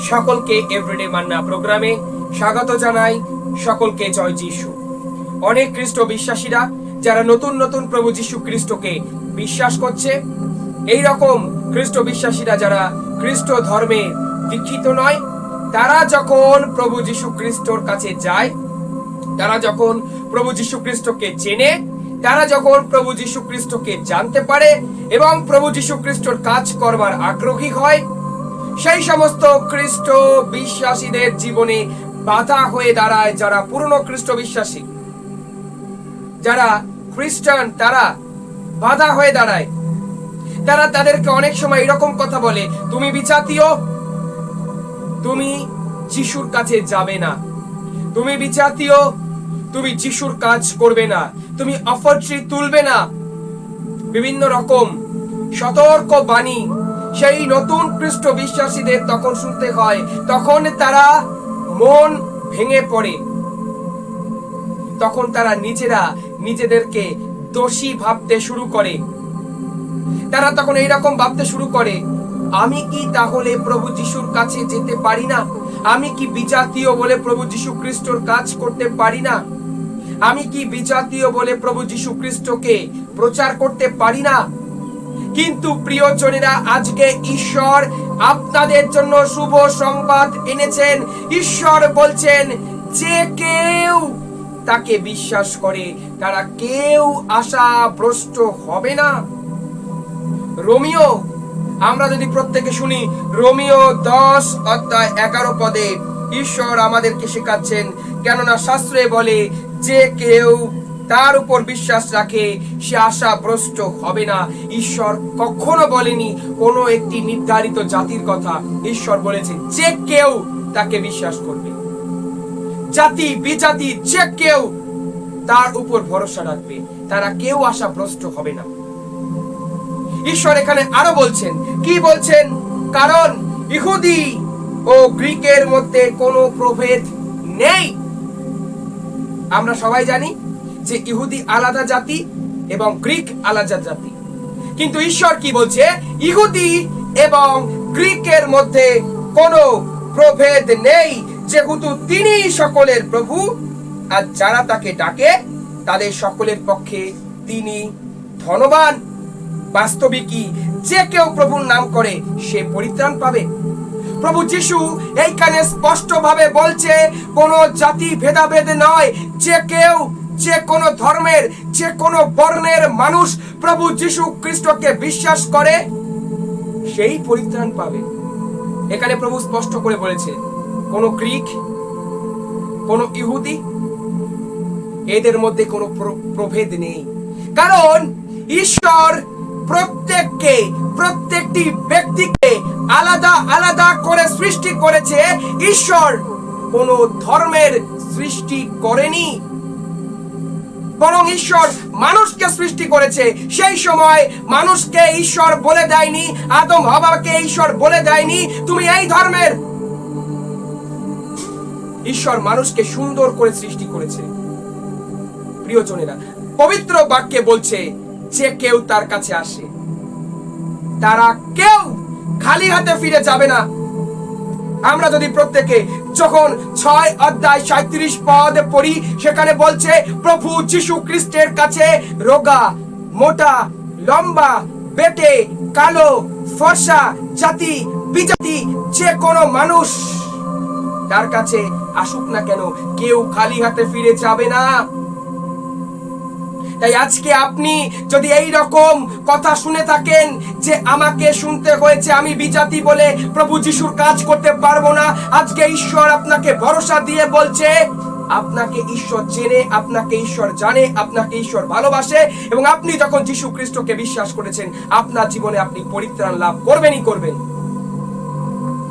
সকলকে এভরিডে মান্না প্রোগ্রামে স্বাগত জানাই। সকলকে জয় যিশু। অনেক খ্রিস্ট বিশ্বাসীরা যারা নতুন নতুন প্রভু যিশু খ্রিস্টকে বিশ্বাস করছে, এই রকম খ্রিস্ট বিশ্বাসীরা যারা খ্রিস্ট ধর্মে দীক্ষিত নয়, তারা যখন প্রভু যিশু খ্রিস্টর কাছে যায়, তারা যখন প্রভু যিশু খ্রিস্টকে চেনে, তারা যখন প্রভু যিশু খ্রিস্টকে জানতে পারে এবং প্রভু যিশু খ্রিস্টর কাজ করবার আগ্রহী হয়, সেই সমস্ত খ্রিস্ট বিশ্বাসীদের জীবনে বাধা হয়ে দাঁড়ায় যারা পুরনো খ্রিস্ট বিশ্বাসী, যারা খ্রিস্টান, তারা বাধা হয়ে দাঁড়ায়। তারা তাদেরকে অনেক সময় এরকম কথা বলে, তুমি বিজাতীয়, তুমি যিশুর কাছে যাবে না, তুমি বিজাতীয়, তুমি যিশুর কাজ করবে না, তুমি অফার ট্রি তুলবে না। বিভিন্ন রকম সতর্ক বাণী সেই নতুন খ্রিস্ট বিশ্বাসীদের তখন শুনতে হয়। তখন তারা মন ভেঙে পড়ে, তখন তারা নিজেরা নিজেদেরকে দোষী ভাবতে শুরু করে। তারা তখন এইরকম ভাবতে শুরু করে, আমি কি তাহলে প্রভু যিশুর কাছে যেতে পারি না? আমি কি বিজাতীয় বলে প্রভু যিশু খ্রিস্টর কাজ করতে পারি না? আমি কি বিজাতীয় বলে প্রভু যিশু খ্রিস্টকে প্রচার করতে পারি না? কিন্তু প্রিয়জনেরা, আজকে ঈশ্বর আপনাদের জন্য শুভ সংবাদ এনেছেন। ঈশ্বর বলছেন, যে কেউ তাকে বিশ্বাস করে তারা কেউ আশাভ্রষ্ট হবে না। রোমিও, আমরা যদি প্রত্যেকে শুনি, রোমিও 10:11 ঈশ্বর আমাদেরকে শেখাচ্ছেন, কেননা শাস্ত্রে বলে, যে কেউ তার উপর বিশ্বাস রাখে সে আশাভ্রষ্ট হবে না। ঈশ্বর কখনো বলেনি কোনো একটি নির্ধারিত জাতির কথা। ঈশ্বর বলেছে যে কেউ তাকে বিশ্বাস করবে, জাতি বিজাতি যে কেউ তার উপর ভরসা রাখবে, তারা কেউ আশাভ্রষ্ট হবে না। ঈশ্বর এখানে আরো বলছেন, কি বলছেন? কারণ ইহুদি ও গ্রিকের মধ্যে কোনো প্রভেদ নেই। আমরা সবাই জানি যে ইহুদি আলাদা জাতি এবং গ্রিক আলাদা জাতি, কিন্তু ঈশ্বর কি বলছে? ইহুদি এবং গ্রিকের মধ্যে কোনো প্রভেদ নেই, যেহেতু তিনি সকলের প্রভু, আর যারা তাকে ডাকে তাদের সকলের পক্ষে তিনি ধনবান। বাস্তবিকই যে কেউ প্রভুর নাম করে সে পরিত্রাণ পাবে। প্রভু যিশু এইখানে স্পষ্টভাবে বলছে, কোনো জাতি ভেদাভেদ নয়, যে কেউ যে কোনো ধর্মের যে কোনো বর্ণের মানুষ প্রভু যিশু খ্রিস্টকে বিশ্বাস করে সেই পরিত্রাণ পাবে। এখানে প্রভু স্পষ্ট করে বলেছে, কোনো গ্রিক, কোনো ইহুদি, এদের মধ্যে কোনো প্রভেদ নেই। কারণ ঈশ্বর প্রত্যেককে, প্রত্যেকটি ব্যক্তিকে আলাদা আলাদা করে সৃষ্টি করেছে। ঈশ্বর কোনো ধর্মের সৃষ্টি করেনি, বরং ঈশ্বর মানুষকে সৃষ্টি করেছে। সেই সময় মানুষকে ঈশ্বর বলে দেয়নি, আদম হাওয়াকে ঈশ্বর বলে দেয়নি তুমি এই ধর্মের। ঈশ্বর মানুষকে সুন্দর করে সৃষ্টি করেছে। প্রিয়জনেরা, পবিত্র বাক্যে বলছে, যে কেউ তার কাছে আসে তারা কেউ খালি হাতে ফিরে যাবে না। আমরা যদি প্রত্যেকে যখন 6:37 পড়ি, সেখানে বলছে, প্রভু যিশু খ্রিস্টের কাছে রোগা, মোটা, লম্বা, বেটে, কালো, ফর্সা, জাতি বিজাতি যে কোনো মানুষ তার কাছে আসুক না কেন, কেউ খালি হাতে ফিরে যাবে না। তাই আজকে আপনি যদি এই রকম কথা শুনে থাকেন যে আমাকে শুনতে হয়েছে আমি বিজাতি বলে প্রভু যিশুর কাজ করতে পারবো না, আজকে ঈশ্বর আপনাকে ভরসা দিয়ে বলছে, আপনাকে ঈশ্বর চেনে, আপনাকে ঈশ্বর জানে, আপনাকে ঈশ্বর ভালোবাসে, এবং আপনি যখন যিশু খ্রিস্টকে বিশ্বাস করেছেন আপনার জীবনে আপনি পরিত্রাণ লাভ করবেনই করবেন।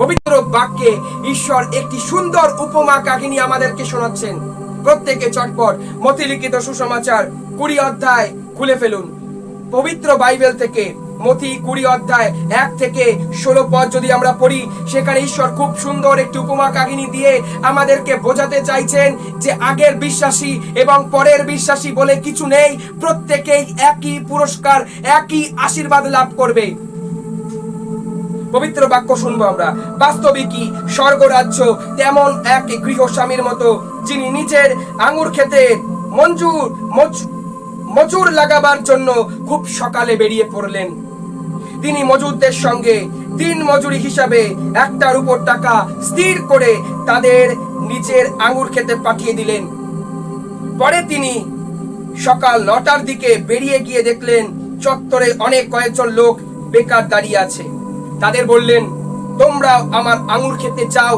পবিত্র বাক্যে ঈশ্বর একটি সুন্দর উপমা কাহিনী আমাদেরকে শোনাচ্ছেন। প্রত্যেকে চটপট মথি লিখিত সুসমাচার 20 খুলে ফেলুন। পবিত্র বাইবেল থেকে মথি 20:1-16 যদি আমরা পড়ি, সেখানে ঈশ্বর খুব সুন্দর একটি উপমা কাহিনী দিয়ে আমাদেরকে বোঝাতে চাইছেন যে আগের বিশ্বাসী এবং পরের বিশ্বাসী বলে কিছু নেই, প্রত্যেকেই একই পুরস্কার, একই আশীর্বাদ লাভ করবে। পবিত্র বাক্য শুনবো আমরা। বাস্তবিকই স্বর্গরাজ্য তেমন এক গৃহস্বামীর মতো, যিনি নিজের আঙুর ক্ষেতে মজুর লাগাবার জন্য খুব সকালে বেরিয়ে পড়লেন। তিনি মজুরদের সঙ্গে দিন মজুরি হিসাবে একটার উপর টাকা স্থির করে তাদের নিজের আঙুর খেতে পাঠিয়ে দিলেন। পরে তিনি সকাল 9টার দিকে বেরিয়ে গিয়ে দেখলেন চত্বরে কয়েকজন লোক বেকার দাঁড়িয়ে আছে। তাদের বললেন, তোমরা আমার আঙুর খেতে যাও,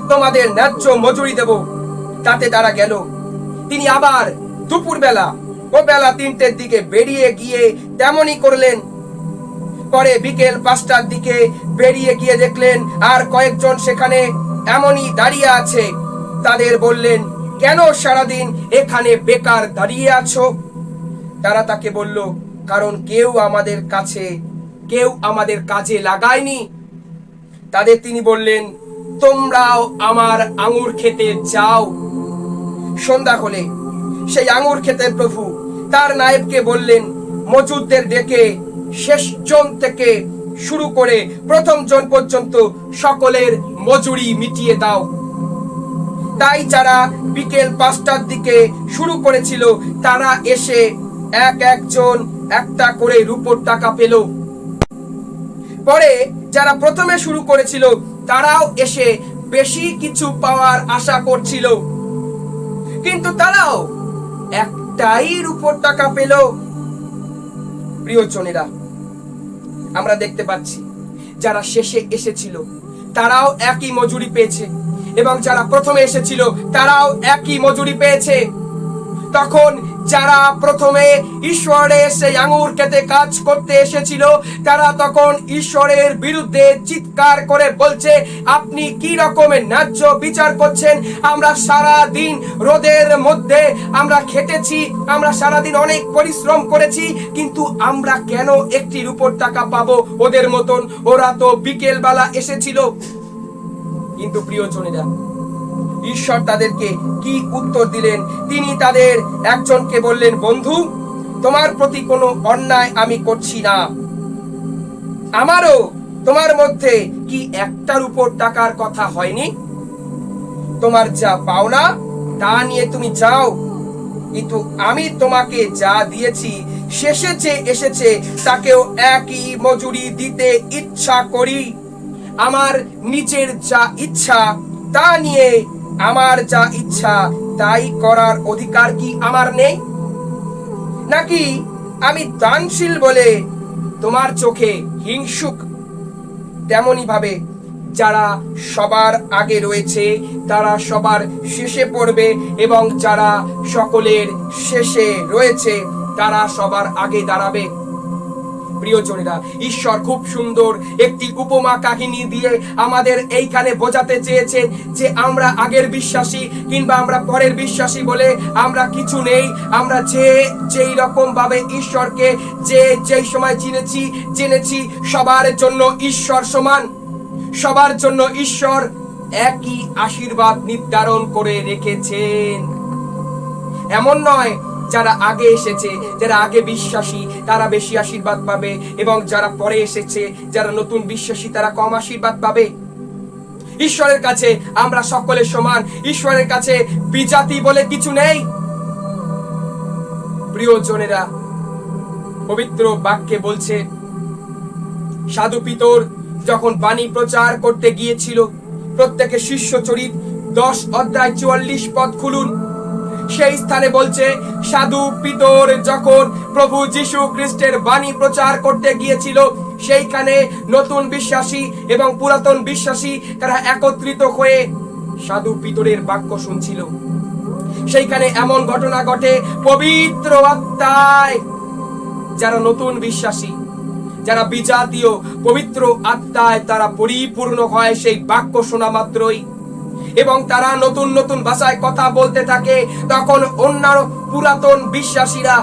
তোমাদের ন্যায্য মজুরি দেব। তাতে তারা গেল। তিনি আবার দুপুর বেলা ও বেলা 3টের দিকে বেরিয়ে গিয়ে তেমনই করলেন। পরে বিকেল 5টার দিকে বেরিয়ে গিয়ে দেখলেন আর কয়েকজন সেখানে এমনই দাঁড়িয়ে আছে। তাদের বললেন, কেন সারাদিন এখানে বেকার দাঁড়িয়ে আছো? তারা তাকে বলল, কারণ কেউ আমাদের কাজে লাগায়নি। তাদের তিনি বললেন, তোমরাও আমার আঙুর খেতে যাও। সন্ধ্যা হলে সেই আঙুর খেতের প্রভু তার নায়েবকে বললেন, মজুরদের ডেকে শেষজন থেকে শুরু করে প্রথম জন পর্যন্ত সকলের মজুরি মিটিয়ে দাও। তাই যারা বিকেল 5টার দিকে শুরু করেছিল তারা এসে একজন একটা করে রূপোর টাকা পেল। পরে যারা প্রথমে শুরু করেছিল তারাও এসে বেশি কিছু পাওয়ার আশা করছিল, কিন্তু তারাও একটাই রূপোর টাকা পেল। প্রিয়জনেরা, আমরা দেখতে পাচ্ছি যারা শেষে এসেছিল তারাও একই মজুরি পেয়েছে, এবং যারা প্রথমে এসেছিল তারাও একই মজুরি পেয়েছে। তখন যারা প্রথমে ঈশ্বরের সেই আঙুর খেতে কাজ করতে এসেছিল তারা তখন ঈশ্বরের বিরুদ্ধে চিৎকার করে বলছে, আপনি কি রকমের ন্যায্য বিচার করছেন? আমরা সারা দিন রোদের মধ্যে আমরা খেটেছি, আমরা সারা দিন অনেক পরিশ্রম করেছি, কিন্তু আমরা কেন একটি রূপোর টাকা পাবো ওদের মতন? ওরা তো বিকেল বেলা এসেছিল। কিন্তু প্রিয়জনেরা, ঈশ্বর তাদেরকে কি উত্তর দিলেন? তিনি তাদের একজনকে বললেন, বন্ধু, তোমার প্রতি কোনো অন্যায় আমি করছি না। আমারও তোমার মধ্যে কি একটার উপর টাকার কথা হয়নি? তোমার যা পাওনা তা নিয়ে তুমি যাও, কিন্তু আমি তোমাকে যা দিয়েছি শেষে যে এসেছে তাকেও একই মজুরি দিতে ইচ্ছা করি। আমার নিজের যা ইচ্ছা তা নিয়ে আমার যা ইচ্ছা তাই করার অধিকার কি আমার নেই? নাকি আমি দানশীল বলে তোমার চোখে হিংসুক? তেমনি ভাবে যারা সবার আগে রয়েছে তারা সবার শেষে পড়বে, এবং যারা সকলের শেষে রয়েছে তারা সবার আগে দাঁড়াবে। প্রিয়জনেরা, ঈশ্বর খুব সুন্দর একটি উপমা কাহিনী দিয়ে আমাদের এইখানে বোঝাতে চেয়েছেন যে আমরা আগের বিশ্বাসী কিংবা আমরা পরের বিশ্বাসী বলে আমরা কিছু নেই। আমরা যেই রকম ভাবে ঈশ্বরকে যেই সময় জেনেছি সবার জন্য ঈশ্বর সমান, সবার জন্য ঈশ্বর একই আশীর্বাদ নির্ধারণ করে রেখেছেন। এমন নয় যারা আগে এসেছে, যারা আগে বিশ্বাসী তারা বেশি আশীর্বাদ পাবে, এবং যারা পরে এসেছে, যারা নতুন বিশ্বাসী তারা কম আশীর্বাদ পাবে। ঈশ্বরের কাছে আমরা সকলে সমান। ঈশ্বরের কাছে বিজাতি বলে কিছু নেই। প্রিয়জনেরা, পবিত্র বাক্যে বলছে, সাধু পিতর যখন বাণী প্রচার করতে গিয়েছিল, প্রত্যেকে শিষ্যচরিত 10 অধ্যায় 44 পদ খুলুন। সেই স্থানে বলছে, সাধু পিতর যখন প্রভু যীশু খ্রিস্টের বাণী প্রচার করতে গিয়েছিল, সেইখানে নতুন বিশ্বাসী এবং পুরাতন বিশ্বাসী তারা একত্রিত হয়ে সাধু পিতরের বাক্য শুনছিল। সেইখানে এমন ঘটনা ঘটে, পবিত্র আত্মায় যারা নতুন বিশ্বাসী, যারা বিজাতীয়, পবিত্র আত্মায় তারা পরিপূর্ণ হয় সেই বাক্য শোনা মাত্রই, এবং তারা নতুন নতুন ভাষায় কথা বলতে থাকে। তখন অন্যান্য পুরাতন বিশ্বাসীরা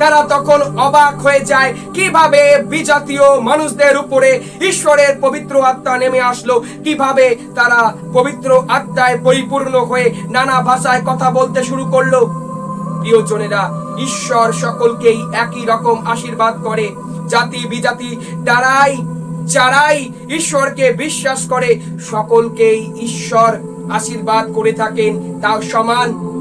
তারা তখন অবাক হয়ে যায়, কিভাবে বিজাতীয় মানুষদের উপরে ঈশ্বরের পবিত্র আত্মা নেমে আসলো, কিভাবে তারা পবিত্র আত্মায় পরিপূর্ণ হয়ে নানা ভাষায় কথা বলতে শুরু করলো। প্রিয়জনেরা, ঈশ্বর সকলকেই একই রকম আশীর্বাদ করে। জাতি বিজাতি তারাই যারাই ঈশ্বরকে বিশ্বাস করে সকলকেই ঈশ্বর আশীর্বাদ করে থাকেন, তাও সমান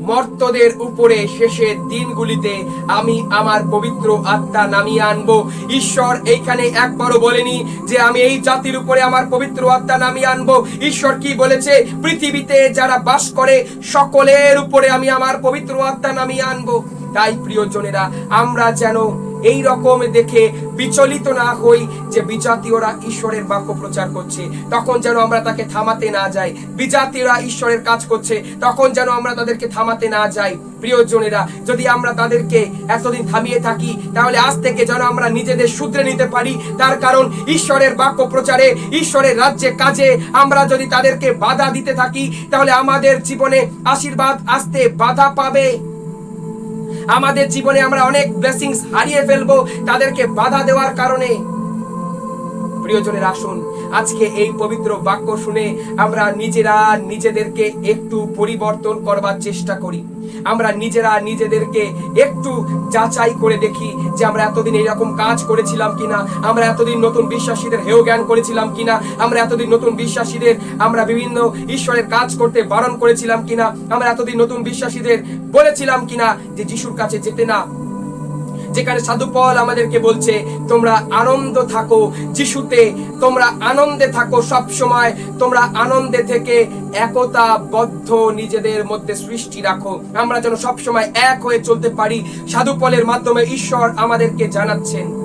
মর্তদের উপরে শেষের দিনগুলিতে আমি আমার পবিত্র আত্মা নামিয়ে আনবো। ঈশ্বর এইখানে একবারও বলেনি যে আমি এই জাতির উপরে আমার পবিত্র আত্মা নামিয়ে আনবো। ঈশ্বর কি বলেছে? পৃথিবীতে যারা বাস করে সকলের উপরে আমি আমার পবিত্র আত্মা নামিয়ে আনবো। তাই প্রিয়জনেরা, আমরা যেন এই রকম দেখে বিচলিত না হই যে বিজাতীয়রা ঈশ্বরের বাক্য প্রচার করছে, তখন যেন আমরা তাকে থামাতে না যাই। বিজাতীয়রা ঈশ্বরের কাজ করছে, তখন যেন আমরা তাদেরকে থামাতে না যাই। প্রিয়জনেরা, যদি আমরা তাদেরকে এতদিন থামিয়ে থাকি, তাহলে আজ থেকে যেন আমরা নিজেদের শুধরে নিতে পারি। তার কারণ ঈশ্বরের বাক্য প্রচারে, ঈশ্বরের রাজ্যে কাজে আমরা যদি তাদেরকে বাধা দিতে থাকি, তাহলে আমাদের জীবনে আশীর্বাদ আসতে বাধা পাবে। আমাদের জীবনে আমরা অনেক ব্লেসিংস হারিয়ে ফেলবো তাদেরকে বাধা দেওয়ার কারণে। প্রিয়জনের, আসুন আজকে এই পবিত্র বাক্য শুনে আমরা নিজেরা নিজেদেরকে একটু পরিবর্তন করবার চেষ্টা করি। আমরা নিজেরা নিজেদেরকে একটু যাচাই করে দেখি যে আমরা এতদিন এইরকম কাজ করেছিলাম কিনা, আমরা এতদিন নতুন বিশ্বাসীদের হেয় জ্ঞান করেছিলাম কিনা, আমরা এতদিন নতুন বিশ্বাসীদের আমরা বিভিন্ন ঈশ্বরের কাজ করতে বারণ করেছিলাম কিনা, আমরা এতদিন নতুন বিশ্বাসীদের বলেছিলাম কিনা যে যিশুর কাছে যেতে না। যেখানে সাধু পল আমাদেরকে বলছে তোমরা আনন্দ থাকো যিশুতে, তোমরা আনন্দে থাকো সব সময়, তোমরা আনন্দে থেকে একতাবদ্ধ নিজেদের মধ্যে সৃষ্টি রাখো। আমরা যেন সব সময় এক হয়ে চলতে পারি, সাধু পলের মাধ্যমে ঈশ্বর আমাদেরকে জানাচ্ছেন।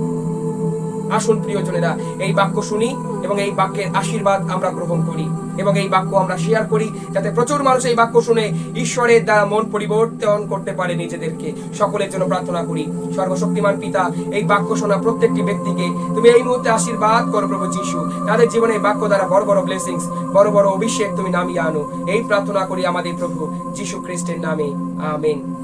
আসুন প্রিয়জনেরা, এই বাক্য শুনি এবং এই বাক্যের আশীর্বাদ আমরা গ্রহণ করি এবং এই বাক্য আমরা শেয়ার করি, যাতে প্রচুর মানুষ এই বাক্য শুনে ঈশ্বরের দ্বারা মন পরিবর্তন করতে পারে নিজেদেরকে। সকলের জন্য প্রার্থনা করি। সর্বশক্তিমান পিতা, এই বাক্য শোনা প্রত্যেকটি ব্যক্তিকে তুমি এই মুহূর্তে আশীর্বাদ করো প্রভু যিশু। তাদের জীবনে এই বাক্য দ্বারা বড় বড় ব্লেসিংস, বড় বড় অভিষেক তুমি নামিয়ে আনো। এই প্রার্থনা করি আমাদের প্রভু যিশু খ্রিস্টের নামে, আমেন।